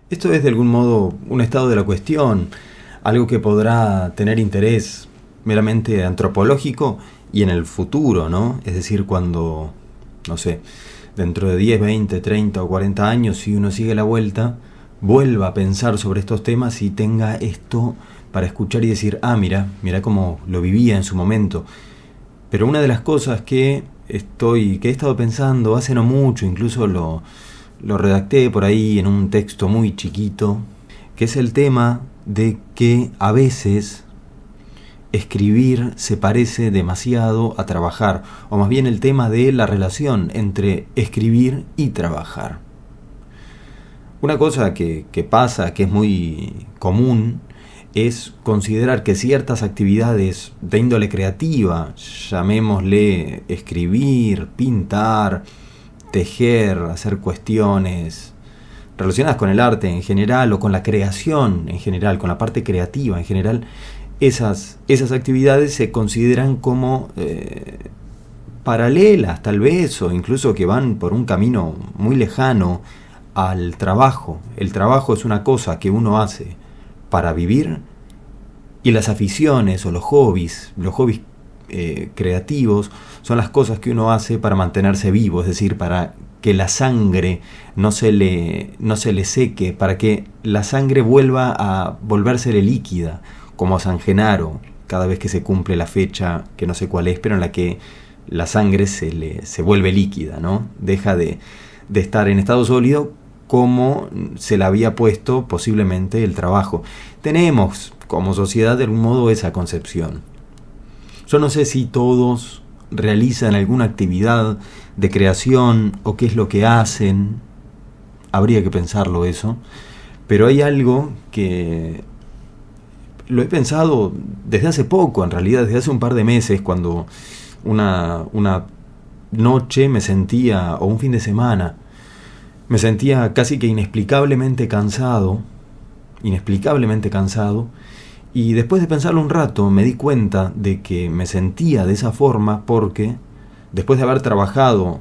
Esto es de algún modo un estado de la cuestión, algo que podrá tener interés meramente antropológico y en el futuro, ¿no? Es decir, cuando, no sé, dentro de 10, 20, 30 o 40 años, si uno sigue la vuelta, vuelva a pensar sobre estos temas y tenga esto para escuchar y decir, ah, mira cómo lo vivía en su momento. Pero una de las cosas que he estado pensando hace no mucho, incluso lo redacté por ahí en un texto muy chiquito, que es el tema de que a veces escribir se parece demasiado a trabajar, o más bien el tema de la relación entre escribir y trabajar. Una cosa que pasa, que es muy común, es considerar que ciertas actividades de índole creativa, llamémosle escribir, pintar, tejer, hacer cuestiones relacionadas con el arte en general o con la creación en general, con la parte creativa en general, esas actividades se consideran como paralelas tal vez, o incluso que van por un camino muy lejano al trabajo. El trabajo es una cosa que uno hace para vivir, y las aficiones o los hobbies creativos son las cosas que uno hace para mantenerse vivo, es decir, para que la sangre no se le seque, para que la sangre vuelva a volvérsele líquida, como a San Genaro, cada vez que se cumple la fecha, que no sé cuál es, pero en la que la sangre se vuelve líquida, ¿no? Deja de estar en estado sólido, como se le había puesto posiblemente el trabajo. Tenemos como sociedad de algún modo esa concepción. Yo no sé si todos realizan alguna actividad de creación o qué es lo que hacen, habría que pensarlo eso, pero hay algo que lo he pensado desde hace poco, en realidad desde hace un par de meses, cuando una noche me sentía, o un fin de semana, me sentía casi que inexplicablemente cansado, y después de pensarlo un rato me di cuenta de que me sentía de esa forma porque después de haber trabajado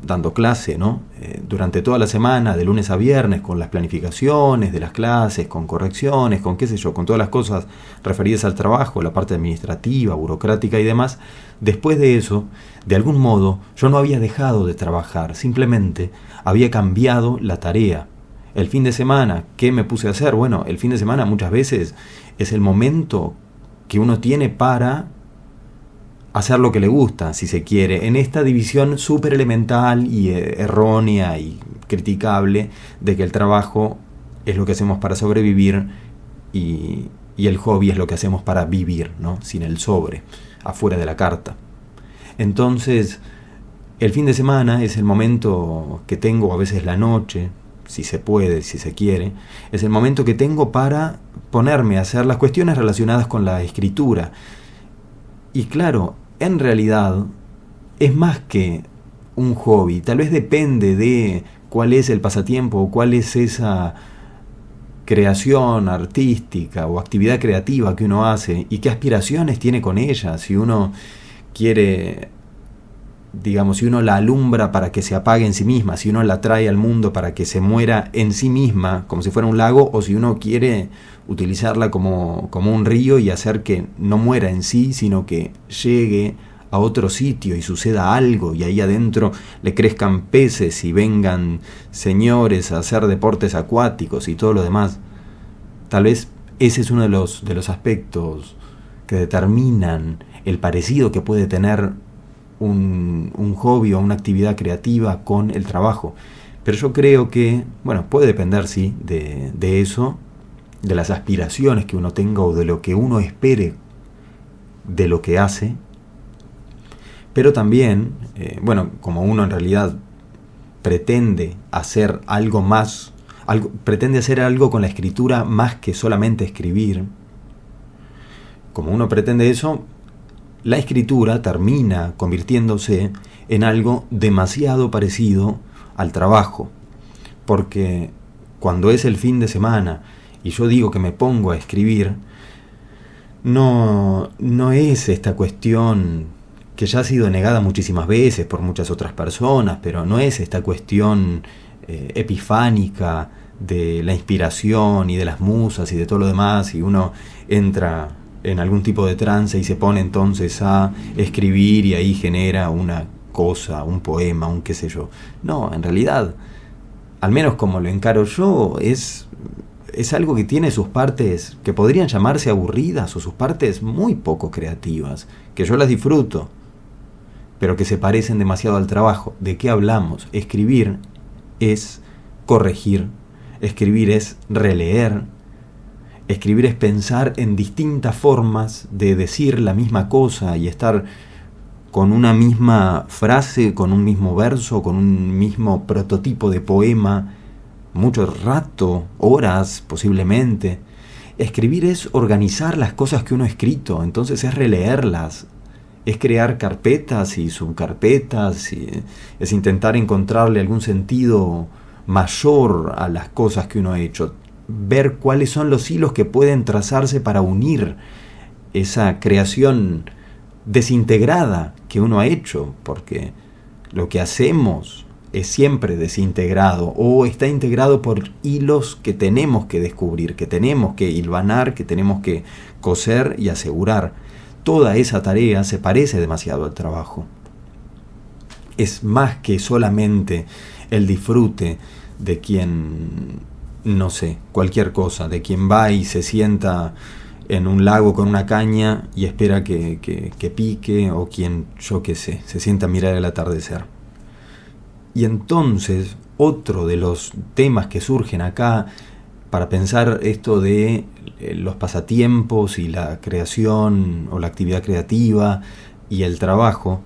dando clase, ¿no? Durante toda la semana, de lunes a viernes, con las planificaciones de las clases, con correcciones, con qué sé yo, con todas las cosas referidas al trabajo, la parte administrativa, burocrática y demás, después de eso, de algún modo, yo no había dejado de trabajar, simplemente había cambiado la tarea. El fin de semana, ¿qué me puse a hacer? Bueno, el fin de semana muchas veces es el momento que uno tiene para hacer lo que le gusta, si se quiere, en esta división súper elemental y errónea y criticable de que el trabajo es lo que hacemos para sobrevivir y el hobby es lo que hacemos para vivir, ¿no? Sin el sobre, afuera de la carta. Entonces, el fin de semana es el momento que tengo, a veces la noche, si se puede, si se quiere, es el momento que tengo para ponerme a hacer las cuestiones relacionadas con la escritura. Y claro, en realidad es más que un hobby, tal vez depende de cuál es el pasatiempo o cuál es esa creación artística o actividad creativa que uno hace y qué aspiraciones tiene con ella. Si uno quiere, digamos, si uno la alumbra para que se apague en sí misma, si uno la trae al mundo para que se muera en sí misma, como si fuera un lago, o si uno quiere utilizarla como un río y hacer que no muera en sí, sino que llegue a otro sitio y suceda algo y ahí adentro le crezcan peces y vengan señores a hacer deportes acuáticos y todo lo demás. Tal vez ese es uno de los aspectos que determinan el parecido que puede tener un hobby o una actividad creativa con el trabajo. Pero yo creo que, bueno, puede depender, sí, de eso, de las aspiraciones que uno tenga o de lo que uno espere de lo que hace. Pero también, bueno, como uno en realidad pretende hacer algo más, pretende hacer algo con la escritura más que solamente escribir, como uno pretende eso, la escritura termina convirtiéndose en algo demasiado parecido al trabajo, porque cuando es el fin de semana y yo digo que me pongo a escribir, no es esta cuestión que ya ha sido negada muchísimas veces por muchas otras personas, pero no es esta cuestión epifánica de la inspiración y de las musas y de todo lo demás, y uno entra en algún tipo de trance y se pone entonces a escribir y ahí genera una cosa, un poema, un qué sé yo. No, en realidad, al menos como lo encaro yo, es algo que tiene sus partes que podrían llamarse aburridas o sus partes muy poco creativas, que yo las disfruto, pero que se parecen demasiado al trabajo. ¿De qué hablamos? Escribir es corregir, escribir es releer, escribir es pensar en distintas formas de decir la misma cosa y estar con una misma frase, con un mismo verso, con un mismo prototipo de poema, mucho rato, horas posiblemente. Escribir es organizar las cosas que uno ha escrito, entonces es releerlas, es crear carpetas y subcarpetas, y es intentar encontrarle algún sentido mayor a las cosas que uno ha hecho, ver cuáles son los hilos que pueden trazarse para unir esa creación desintegrada que uno ha hecho, porque lo que hacemos es siempre desintegrado o está integrado por hilos que tenemos que descubrir, que tenemos que hilvanar, que tenemos que coser y asegurar. Toda esa tarea se parece demasiado al trabajo. Es más que solamente el disfrute de quien, no sé, cualquier cosa, de quien va y se sienta en un lago con una caña y espera que pique, o quien, yo qué sé, se sienta a mirar el atardecer. Y entonces, otro de los temas que surgen acá para pensar esto de los pasatiempos y la creación o la actividad creativa y el trabajo,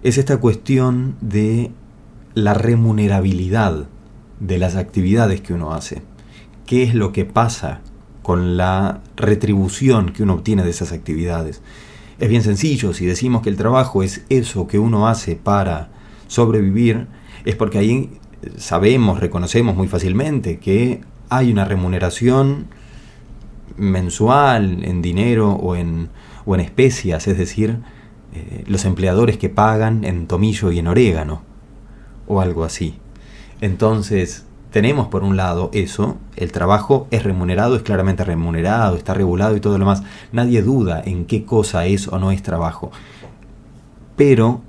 es esta cuestión de la remunerabilidad de las actividades que uno hace. ¿Qué es lo que pasa con la retribución que uno obtiene de esas actividades? Es bien sencillo. Si decimos que el trabajo es eso que uno hace para sobrevivir, es porque ahí sabemos, reconocemos muy fácilmente que hay una remuneración mensual en dinero o en especias, es decir, los empleadores que pagan en tomillo y en orégano o algo así. Entonces tenemos por un lado eso, el trabajo es remunerado, es claramente remunerado, está regulado y todo lo demás. Nadie duda en qué cosa es o no es trabajo. Pero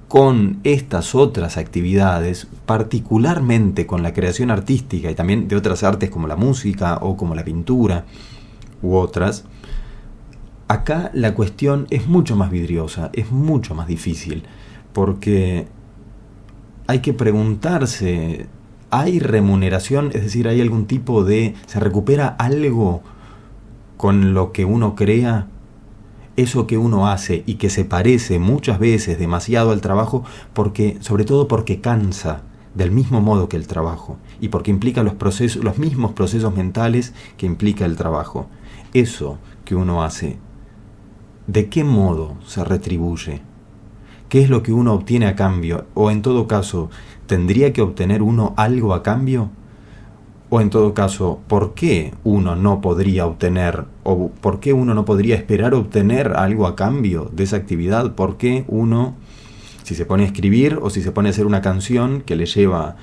con estas otras actividades, particularmente con la creación artística y también de otras artes como la música o como la pintura u otras, acá la cuestión es mucho más vidriosa, es mucho más difícil, porque hay que preguntarse, ¿hay remuneración? Es decir, ¿hay algún tipo de... ¿se recupera algo con lo que uno crea? Eso que uno hace y que se parece muchas veces demasiado al trabajo, porque, sobre todo porque cansa del mismo modo que el trabajo y porque implica los mismos procesos mentales que implica el trabajo. Eso que uno hace, ¿de qué modo se retribuye? ¿Qué es lo que uno obtiene a cambio? O en todo caso, ¿tendría que obtener uno algo a cambio? O en todo caso, ¿por qué uno no podría obtener, o por qué uno no podría esperar obtener algo a cambio de esa actividad? ¿Por qué uno, si se pone a escribir o si se pone a hacer una canción que le lleva,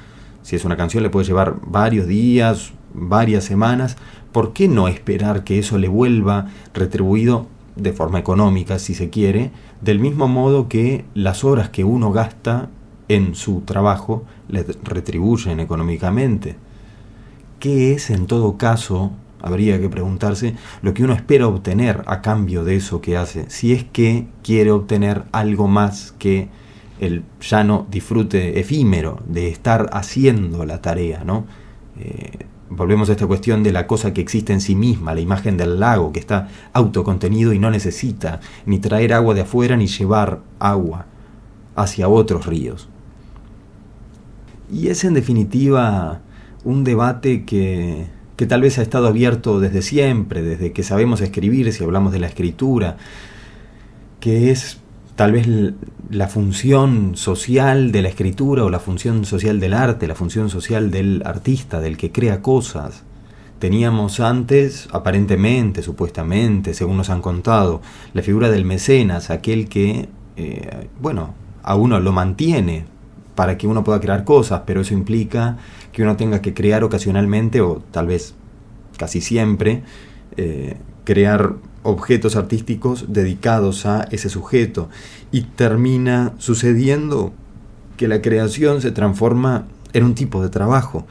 si es una canción le puede llevar varios días, varias semanas, ¿por qué no esperar que eso le vuelva retribuido de forma económica, si se quiere, del mismo modo que las horas que uno gasta en su trabajo le retribuyen económicamente? ¿Qué es, en todo caso, habría que preguntarse, lo que uno espera obtener a cambio de eso que hace? Si es que quiere obtener algo más que el llano disfrute efímero de estar haciendo la tarea, ¿no? Volvemos a esta cuestión de la cosa que existe en sí misma, la imagen del lago que está autocontenido y no necesita ni traer agua de afuera ni llevar agua hacia otros ríos. Y es en definitiva un debate que tal vez ha estado abierto desde siempre, desde que sabemos escribir, si hablamos de la escritura, que es tal vez la función social de la escritura o la función social del arte, la función social del artista, del que crea cosas. Teníamos antes, aparentemente, supuestamente, según nos han contado, la figura del mecenas, aquel que, a uno lo mantiene para que uno pueda crear cosas, pero eso implica que uno tenga que crear ocasionalmente, o tal vez casi siempre, crear objetos artísticos dedicados a ese sujeto, y termina sucediendo que la creación se transforma en un tipo de trabajo,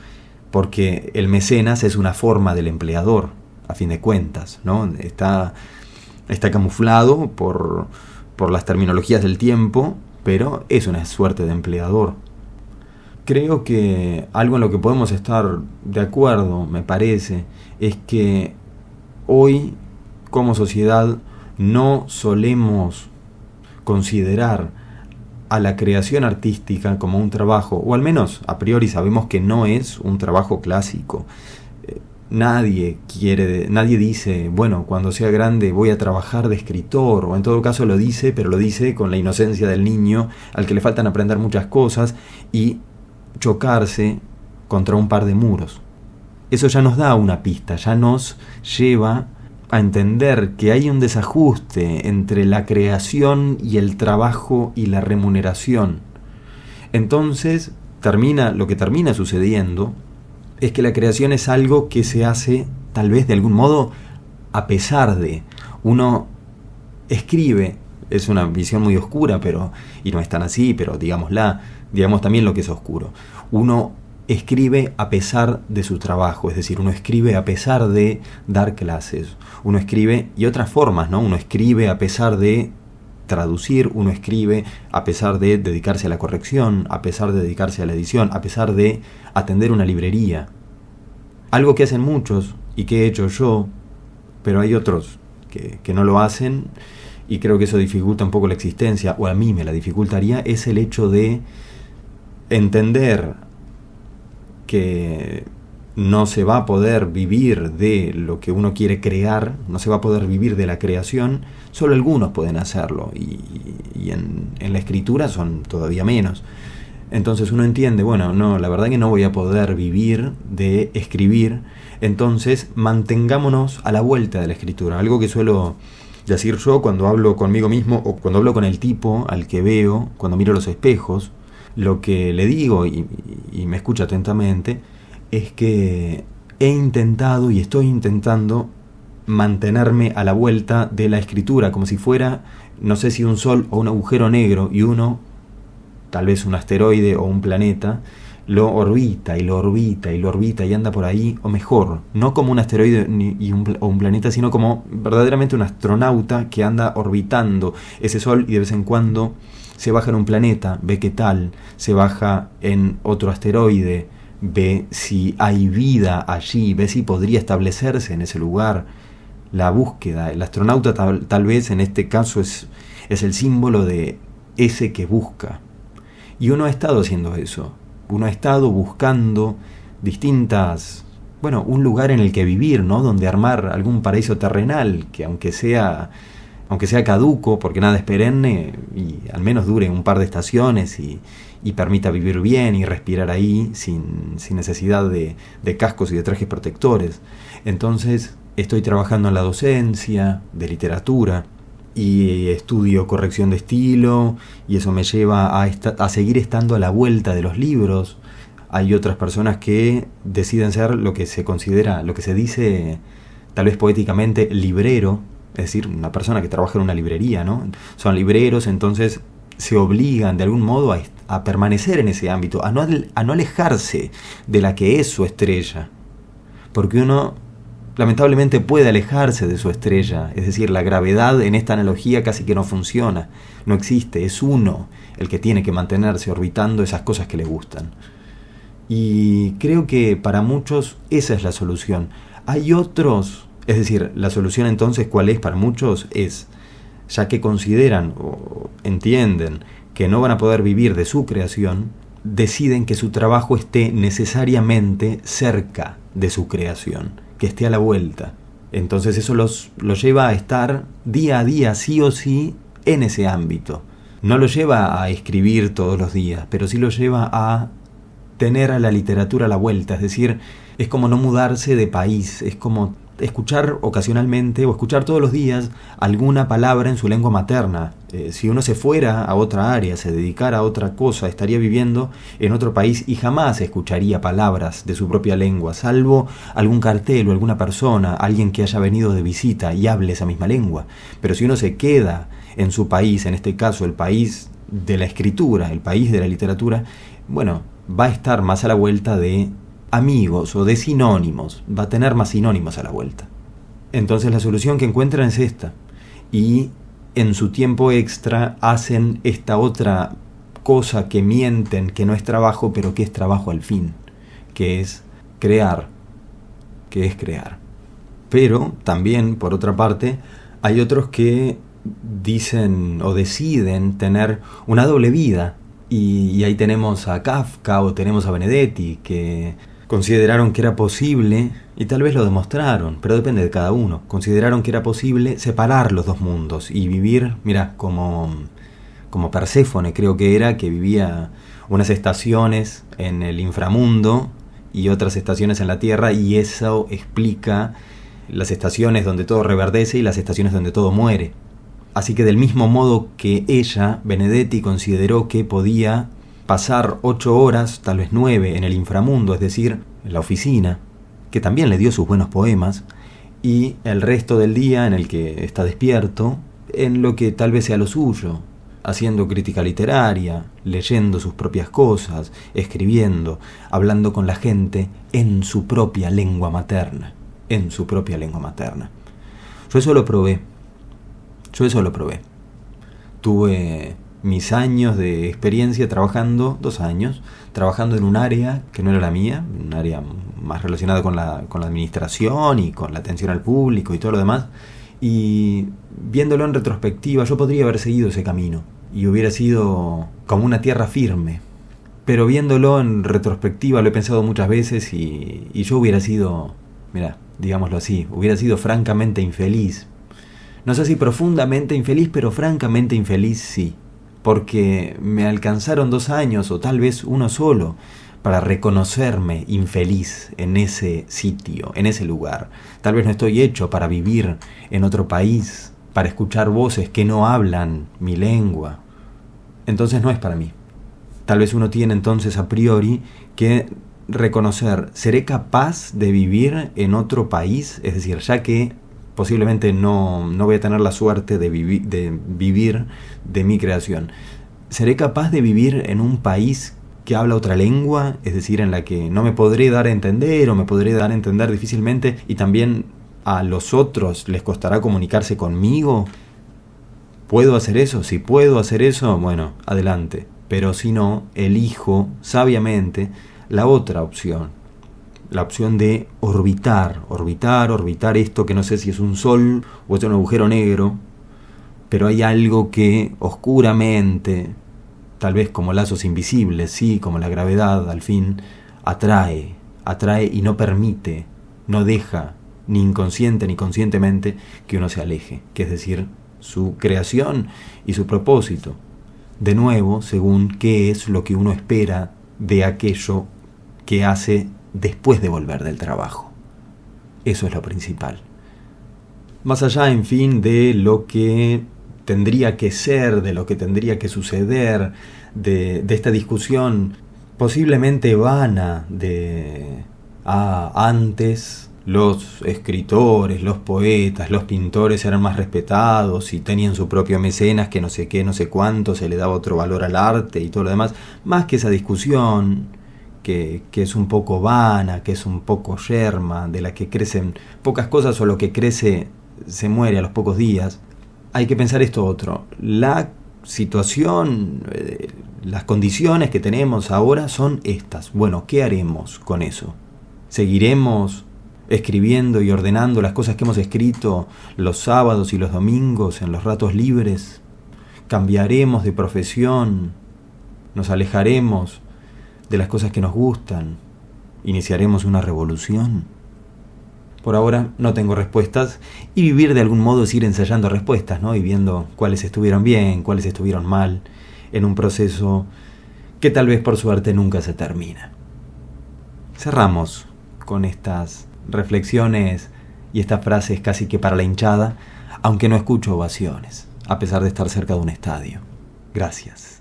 porque el mecenas es una forma del empleador, a fin de cuentas, ¿no? Está camuflado por las terminologías del tiempo, pero es una suerte de empleador. Creo que algo en lo que podemos estar de acuerdo, me parece, es que hoy, como sociedad, no solemos considerar a la creación artística como un trabajo, o al menos a priori sabemos que no es un trabajo clásico. Nadie dice, bueno, cuando sea grande voy a trabajar de escritor, o en todo caso lo dice, pero lo dice con la inocencia del niño al que le faltan aprender muchas cosas y chocarse contra un par de muros. Eso ya nos da una pista, ya nos lleva a entender que hay un desajuste entre la creación y el trabajo y la remuneración. Entonces, lo que termina sucediendo es que la creación es algo que se hace, tal vez de algún modo, a pesar de. Uno escribe, es una visión muy oscura, y no es tan así, pero digamos también lo que es oscuro. Uno escribe a pesar de su trabajo, es decir, uno escribe a pesar de dar clases, uno escribe, y otras formas, ¿no? Uno escribe a pesar de traducir, uno escribe a pesar de dedicarse a la corrección, a pesar de dedicarse a la edición, a pesar de atender una librería. Algo que hacen muchos y que he hecho yo, pero hay otros que no lo hacen, y creo que eso dificulta un poco la existencia, o a mí me la dificultaría, es el hecho de entender que no se va a poder vivir de lo que uno quiere crear, no se va a poder vivir de la creación, solo algunos pueden hacerlo, y en la escritura son todavía menos. Entonces uno entiende, bueno, no, la verdad que no voy a poder vivir de escribir, entonces mantengámonos a la vuelta de la escritura. Algo que suelo decir yo cuando hablo conmigo mismo, o cuando hablo con el tipo al que veo, cuando miro los espejos, lo que le digo, y me escucha atentamente, es que he intentado y estoy intentando mantenerme a la vuelta de la escritura, como si fuera, no sé si un sol o un agujero negro, y uno, tal vez un asteroide o un planeta, lo orbita y lo orbita y lo orbita y anda por ahí, o mejor, no como un asteroide o un planeta, sino como verdaderamente un astronauta que anda orbitando ese sol, y de vez en cuando se baja en un planeta, ve qué tal, se baja en otro asteroide, ve si hay vida allí, ve si podría establecerse en ese lugar. La búsqueda, el astronauta tal vez en este caso es el símbolo de ese que busca. Y uno ha estado haciendo eso, uno ha estado buscando un lugar en el que vivir, ¿no? Donde armar algún paraíso terrenal, que aunque sea caduco, porque nada es perenne, y al menos dure un par de estaciones y permita vivir bien y respirar ahí sin necesidad de cascos y de trajes protectores. Entonces estoy trabajando en la docencia de literatura y estudio corrección de estilo, y eso me lleva a seguir estando a la vuelta de los libros. Hay otras personas que deciden ser lo que se considera, lo que se dice tal vez poéticamente, librero, es decir, una persona que trabaja en una librería, ¿no? Son libreros, entonces se obligan de algún modo a permanecer en ese ámbito, a no alejarse de la que es su estrella, porque uno lamentablemente puede alejarse de su estrella, es decir, la gravedad en esta analogía casi que no funciona, no existe, es uno el que tiene que mantenerse orbitando esas cosas que le gustan. Y creo que para muchos esa es la solución. Hay otros, es decir, la solución entonces, ¿cuál es para muchos? Es, ya que consideran o entienden que no van a poder vivir de su creación, deciden que su trabajo esté necesariamente cerca de su creación, que esté a la vuelta. Entonces eso los lleva a estar día a día, sí o sí, en ese ámbito. No lo lleva a escribir todos los días, pero sí lo lleva a tener a la literatura a la vuelta. Es decir, es como no mudarse de país, es como escuchar ocasionalmente o escuchar todos los días alguna palabra en su lengua materna. Si uno se fuera a otra área, se dedicara a otra cosa, estaría viviendo en otro país y jamás escucharía palabras de su propia lengua, salvo algún cartel o alguna persona, alguien que haya venido de visita y hable esa misma lengua. Pero si uno se queda en su país, en este caso el país de la escritura, el país de la literatura, bueno, va a estar más a la vuelta de amigos o de sinónimos, va a tener más sinónimos a la vuelta. Entonces la solución que encuentran es esta, y en su tiempo extra hacen esta otra cosa que mienten, que no es trabajo, pero que es trabajo al fin, que es crear, Pero también, por otra parte, hay otros que dicen o deciden tener una doble vida, y ahí tenemos a Kafka o tenemos a Benedetti, que consideraron que era posible, y tal vez lo demostraron, pero depende de cada uno, consideraron que era posible separar los dos mundos y vivir, mira, como Perséfone creo que era, que vivía unas estaciones en el inframundo y otras estaciones en la tierra, y eso explica las estaciones donde todo reverdece y las estaciones donde todo muere. Así que del mismo modo que ella, Benedetti, consideró que podía pasar 8 horas, tal vez 9, en el inframundo, es decir, en la oficina, que también le dio sus buenos poemas, y el resto del día en el que está despierto, en lo que tal vez sea lo suyo, haciendo crítica literaria, leyendo sus propias cosas, escribiendo, hablando con la gente en su propia lengua materna, Yo eso lo probé. Tuve mis años de experiencia trabajando, 2 años, trabajando en un área que no era la mía, un área más relacionada con la administración y con la atención al público y todo lo demás, y viéndolo en retrospectiva, yo podría haber seguido ese camino y hubiera sido como una tierra firme, pero viéndolo en retrospectiva lo he pensado muchas veces y yo hubiera sido, mira, digámoslo así, hubiera sido francamente infeliz. No sé si profundamente infeliz, pero francamente infeliz sí, porque me alcanzaron 2 años o tal vez 1 solo para reconocerme infeliz en ese sitio, en ese lugar. Tal vez no estoy hecho para vivir en otro país, para escuchar voces que no hablan mi lengua. Entonces no es para mí. Tal vez uno tiene entonces a priori que reconocer, ¿seré capaz de vivir en otro país? Es decir, ya que posiblemente no voy a tener la suerte de vivir de mi creación, ¿seré capaz de vivir en un país que habla otra lengua? Es decir, en la que no me podré dar a entender o me podré dar a entender difícilmente, y también a los otros les costará comunicarse conmigo. ¿Puedo hacer eso? Si puedo hacer eso, bueno, adelante. Pero si no, elijo sabiamente la otra opción. La opción de orbitar esto que no sé si es un sol o es un agujero negro, pero hay algo que oscuramente, tal vez como lazos invisibles, sí, como la gravedad al fin, atrae y no permite, no deja, ni inconsciente ni conscientemente, que uno se aleje, que es decir, su creación y su propósito. De nuevo, según qué es lo que uno espera de aquello que hace después de volver del trabajo. Eso es lo principal. Más allá, en fin, de lo que tendría que ser, de lo que tendría que suceder, de esta discusión posiblemente vana de antes los escritores, los poetas, los pintores eran más respetados y tenían su propio mecenas que no sé qué, no sé cuánto, se le daba otro valor al arte y todo lo demás, más que esa discusión que es un poco vana, que es un poco yerma, de la que crecen pocas cosas o lo que crece se muere a los pocos días. Hay que pensar esto otro. La situación, las condiciones que tenemos ahora son estas. Bueno, ¿qué haremos con eso? ¿Seguiremos escribiendo y ordenando las cosas que hemos escrito los sábados y los domingos en los ratos libres? ¿Cambiaremos de profesión? ¿Nos alejaremos de las cosas que nos gustan? ¿Iniciaremos una revolución? Por ahora no tengo respuestas, y vivir de algún modo es ir ensayando respuestas, ¿no? Y viendo cuáles estuvieron bien, cuáles estuvieron mal, en un proceso que tal vez por suerte nunca se termina. Cerramos con estas reflexiones y estas frases casi que para la hinchada, aunque no escucho ovaciones. a pesar de estar cerca de un estadio. Gracias.